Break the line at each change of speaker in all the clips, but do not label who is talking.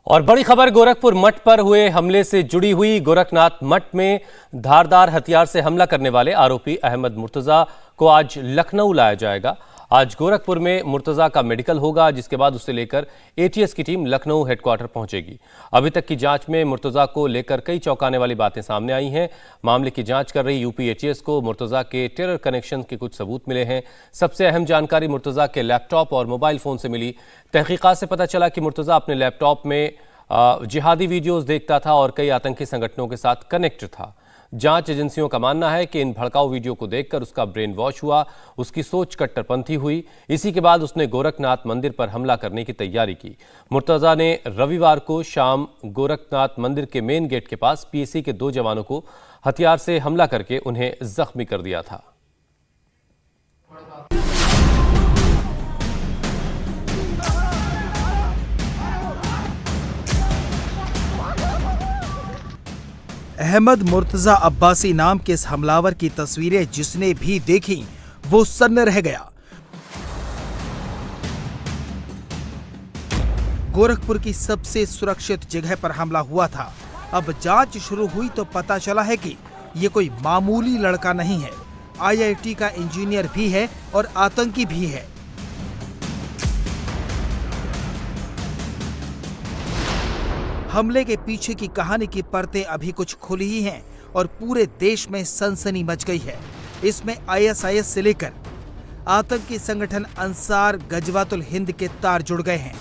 और बड़ी खबर गोरखपुर मठ पर हुए हमले से जुड़ी हुई। गोरखनाथ मठ में धारदार हथियार से हमला करने वाले आरोपी अहमद मुर्तजा को आज लखनऊ लाया जाएगा। आज गोरखपुर में मुर्तजा का मेडिकल होगा, जिसके बाद उसे लेकर एटीएस की टीम लखनऊ हेडक्वार्टर पहुंचेगी। अभी तक की जांच में मुर्तजा को लेकर कई चौंकाने वाली बातें सामने आई हैं। मामले की जांच कर रही यूपी एटीएस को मुर्तजा के टेरर कनेक्शन के कुछ सबूत मिले हैं। सबसे अहम जानकारी मुर्तजा के लैपटॉप और मोबाइल फोन से मिली। तहकीकात से पता चला कि मुर्तजा अपने लैपटॉप में जिहादी वीडियोस देखता था और कई आतंकी संगठनों के साथ कनेक्ट था। जांच एजेंसियों का मानना है कि इन भड़काऊ वीडियो को देखकर उसका ब्रेन वॉश हुआ, उसकी सोच कट्टरपंथी हुई। इसी के बाद उसने गोरखनाथ मंदिर पर हमला करने की तैयारी की। मुर्तजा ने रविवार को शाम गोरखनाथ मंदिर के मेन गेट के पास पीएसी के 2 जवानों को हथियार से हमला करके उन्हें जख्मी कर दिया था।
अहमद मुर्तजा अब्बासी नाम के इस हमलावर की तस्वीरें जिसने भी देखी वो सन्न रह गया। गोरखपुर की सबसे सुरक्षित जगह पर हमला हुआ था। अब जांच शुरू हुई तो पता चला है कि ये कोई मामूली लड़का नहीं है। आईआईटी का इंजीनियर भी है और आतंकी भी है। हमले के पीछे की कहानी की परतें अभी कुछ खुली ही हैं और पूरे देश में सनसनी मच गई है। इसमें आईएसआईएस से लेकर आतंकी संगठन अंसार गजवातुल हिंद के तार जुड़ गए हैं।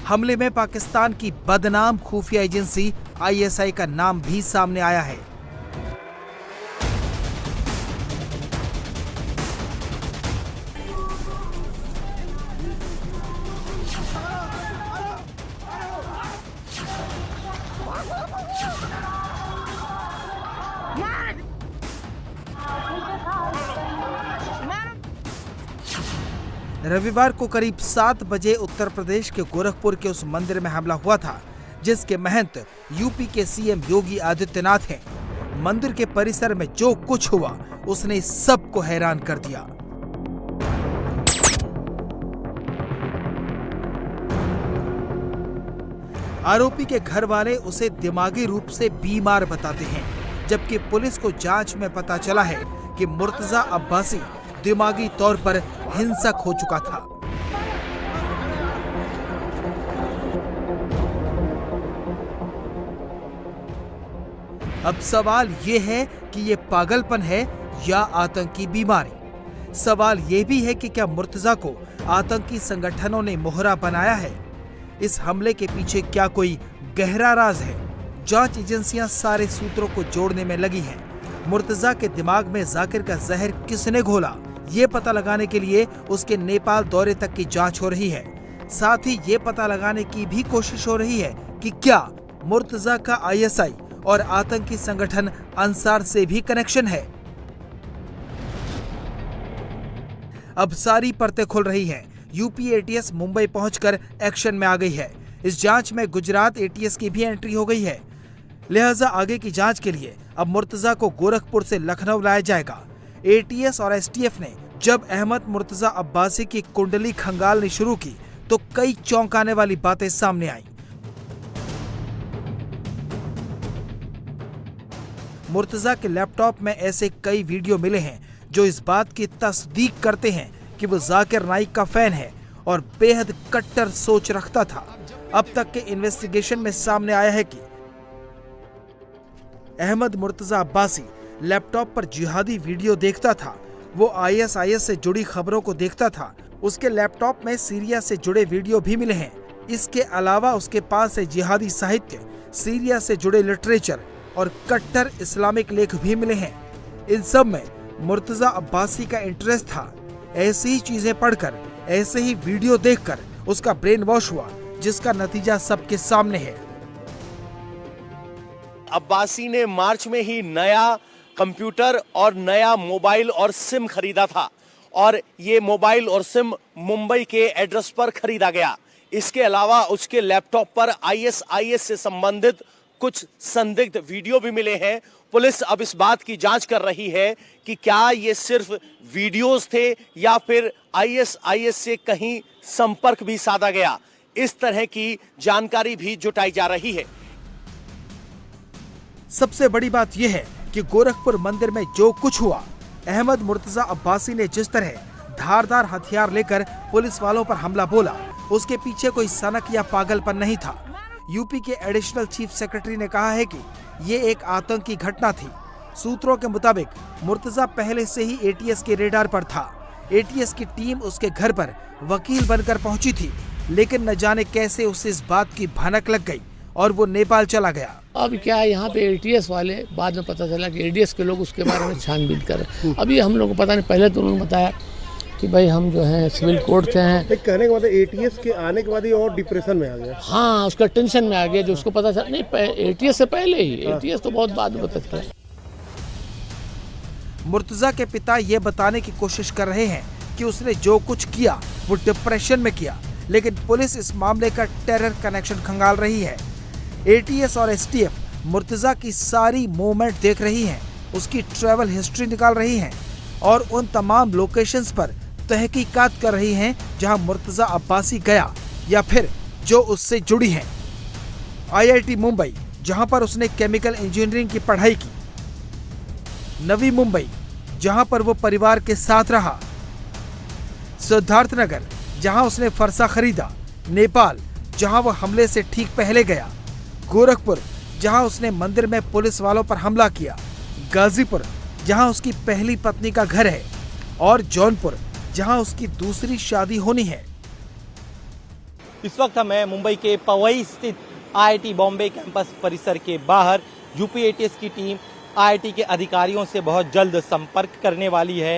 हमले में पाकिस्तान की बदनाम खुफिया एजेंसी आईएसआई का नाम भी सामने आया है। रविवार को करीब 7 बजे उत्तर प्रदेश के गोरखपुर के उस मंदिर में हमला हुआ था जिसके महंत यूपी के सीएम योगी आदित्यनाथ हैं। मंदिर के परिसर में जो कुछ हुआ उसने सबको हैरान कर दिया। आरोपी के घर वाले उसे दिमागी रूप से बीमार बताते हैं, जबकि पुलिस को जांच में पता चला है कि मुर्तजा अब्बासी दिमागी तौर पर हिंसक हो चुका था। अब सवाल ये है कि ये पागलपन है या आतंकी बीमारी। सवाल ये भी है कि क्या मुर्तजा को आतंकी संगठनों ने मोहरा बनाया है। इस हमले के पीछे क्या कोई गहरा राज है। जांच एजेंसियां सारे सूत्रों को जोड़ने में लगी हैं। मुर्तजा के दिमाग में जाकिर का जहर किसने घोला, ये पता लगाने के लिए उसके नेपाल दौरे तक की जांच हो रही है। साथ ही ये पता लगाने की भी कोशिश हो रही है कि क्या मुर्तजा का आईएसआई और आतंकी संगठन अंसार से भी कनेक्शन है। अब सारी परतें खुल रही हैं। यूपी एटीएस मुंबई पहुंचकर एक्शन में आ गई है। इस जांच में गुजरात एटीएस की भी एंट्री हो गई है। लिहाजा आगे की जांच के लिए अब मुर्तजा को गोरखपुर से लखनऊ लाया जाएगा। एटीएस और एसटीएफ ने जब अहमद मुर्तजा अब्बासी की कुंडली खंगालनी शुरू की तो कई चौंकाने वाली बातें सामने आईं। मुर्तजा के लैपटॉप में ऐसे कई वीडियो मिले हैं जो इस बात की तस्दीक करते हैं कि वो जाकिर नाइक का फैन है और बेहद कट्टर सोच रखता था। अब तक के इन्वेस्टिगेशन में सामने आया है कि अहमद मुर्तजा अब्बासी लैपटॉप पर जिहादी वीडियो देखता था। वो आईएसआईएस से जुड़ी खबरों को देखता था। उसके लैपटॉप में सीरिया से जुड़े वीडियो भी मिले हैं। इसके अलावा उसके पास है जिहादी साहित्य, सीरिया से जुड़े लिटरेचर और कट्टर इस्लामिक लेख भी मिले हैं। इन सब में मुर्तजा अब्बासी का इंटरेस्ट था। ऐसी ही चीजें पढ़कर, ऐसे ही वीडियो देखकर उसका ब्रेन वॉश हुआ, जिसका नतीजा सबके सामने है।
अब्बासी ने मार्च में ही नया कंप्यूटर और नया मोबाइल और सिम खरीदा था और ये मोबाइल और सिम मुंबई के एड्रेस पर खरीदा गया। इसके अलावा उसके लैपटॉप पर आईएसआईएस से संबंधित कुछ संदिग्ध वीडियो भी मिले हैं। पुलिस अब इस बात की जांच कर रही है कि क्या ये सिर्फ वीडियोस थे या फिर आईएसआईएस से कहीं संपर्क भी साधा गया। इस तरह की जानकारी भी जुटाई जा रही है।
सबसे बड़ी बात यह है कि गोरखपुर मंदिर में जो कुछ हुआ, अहमद मुर्तजा अब्बासी ने जिस तरह धारदार हथियार लेकर पुलिस वालों पर हमला बोला, उसके पीछे कोई सनक या पागलपन नहीं था। यूपी के एडिशनल चीफ सेक्रेटरी ने कहा है कि ये एक आतंकी घटना थी। सूत्रों के मुताबिक मुर्तजा पहले से ही एटीएस के रेडार पर था। एटीएस की टीम उसके घर पर वकील बनकर पहुंची थी, लेकिन न जाने कैसे उसे इस बात की भनक लग गई और वो नेपाल चला गया।
अब क्या है, यहाँ पे एटीएस वाले, बाद में पता चला कि एटीएस के लोग उसके बारे में छानबीन कर रहे हैं। अभी हम लोग को पता नहीं, पहले तो उन्होंने बताया कि भाई हम जो है सिविल कोर्ट से हैं।
कहने के बाद एटीएस के आने के बाद ही और डिप्रेशन में आ गया।
हाँ, उसका टेंशन में आ गया, जो उसको पता चला नहीं, एटीएस से पहले ही, एटीएस तो बहुत बाद में पता चला।
मुर्तजा के पिता ये बताने की कोशिश कर रहे हैं कि उसने जो कुछ किया वो डिप्रेशन में किया, लेकिन पुलिस इस मामले का टेरर कनेक्शन खंगाल रही है। एटीएस और एसटीएफ मुर्तजा की सारी मूवमेंट देख रही हैं, उसकी ट्रैवल हिस्ट्री निकाल रही हैं और उन तमाम लोकेशंस पर तहकीकात कर रही हैं जहां मुर्तजा अब्बासी गया या फिर जो उससे जुड़ी हैं। आईआईटी मुंबई, जहां पर उसने केमिकल इंजीनियरिंग की पढ़ाई की, नवी मुंबई, जहां पर वो परिवार के साथ रहा, सिद्धार्थनगर, जहां उसने फरसा खरीदा, नेपाल, जहां वो हमले से ठीक पहले गया, गोरखपुर, जहां उसने मंदिर में पुलिस वालों पर हमला किया, गाजीपुर, जहां उसकी पहली पत्नी का घर है, और जौनपुर, जहां उसकी दूसरी शादी होनी है।
इस वक्त हमें मुंबई के पवई स्थित आईआईटी बॉम्बे कैंपस परिसर के बाहर यूपी एटीएस की टीम आईआईटी के अधिकारियों से बहुत जल्द संपर्क करने वाली है।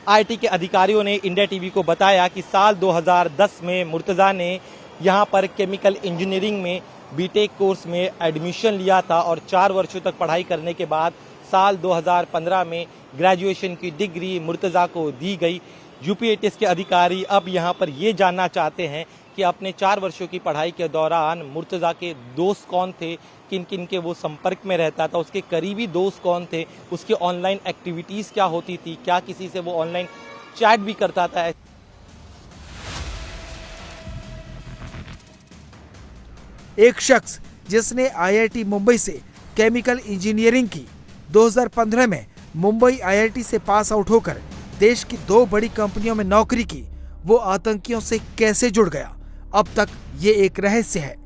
आईआईटी के अधिकारियों ने इंडिया टीवी को बताया कि साल 2010 में मुर्तजा ने यहां पर केमिकल इंजीनियरिंग में बीटेक कोर्स में एडमिशन लिया था और 4 वर्षों तक पढ़ाई करने के बाद साल 2015 में ग्रेजुएशन की डिग्री मुर्तजा को दी गई। यूपी एटीएस के अधिकारी अब यहां पर ये जानना चाहते हैं कि अपने 4 वर्षों की पढ़ाई के दौरान मुर्तजा के दोस्त कौन थे, किन किन के वो संपर्क में रहता था, उसके करीबी दोस्त कौन थे, उसकी ऑनलाइन एक्टिविटीज़ क्या होती थी, क्या किसी से वो ऑनलाइन चैट भी करता था।
एक शख्स जिसने आईआईटी मुंबई से केमिकल इंजीनियरिंग की, 2015 में मुंबई आईआईटी से पास आउट होकर देश की 2 बड़ी कंपनियों में नौकरी की, वो आतंकियों से कैसे जुड़ गया, अब तक ये एक रहस्य है।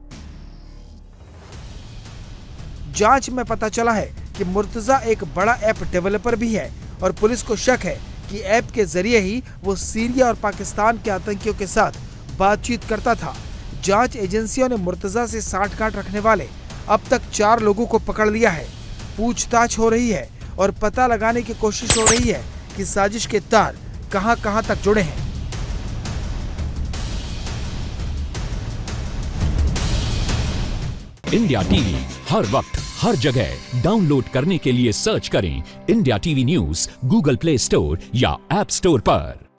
जांच में पता चला है कि मुर्तजा एक बड़ा ऐप डेवलपर भी है और पुलिस को शक है कि ऐप के जरिए ही वो सीरिया और पाकिस्तान के आतंकियों के साथ बातचीत करता था। जांच एजेंसियों ने मुर्तजा से साठगांठ रखने वाले अब तक 4 लोगों को पकड़ लिया है। पूछताछ हो रही है और पता लगाने की कोशिश हो रही है कि साजिश के तार कहां-कहां तक जुड़े हैं।
इंडिया टीवी हर वक्त हर जगह डाउनलोड करने के लिए सर्च करें India TV news Google play store या ऐप स्टोर पर।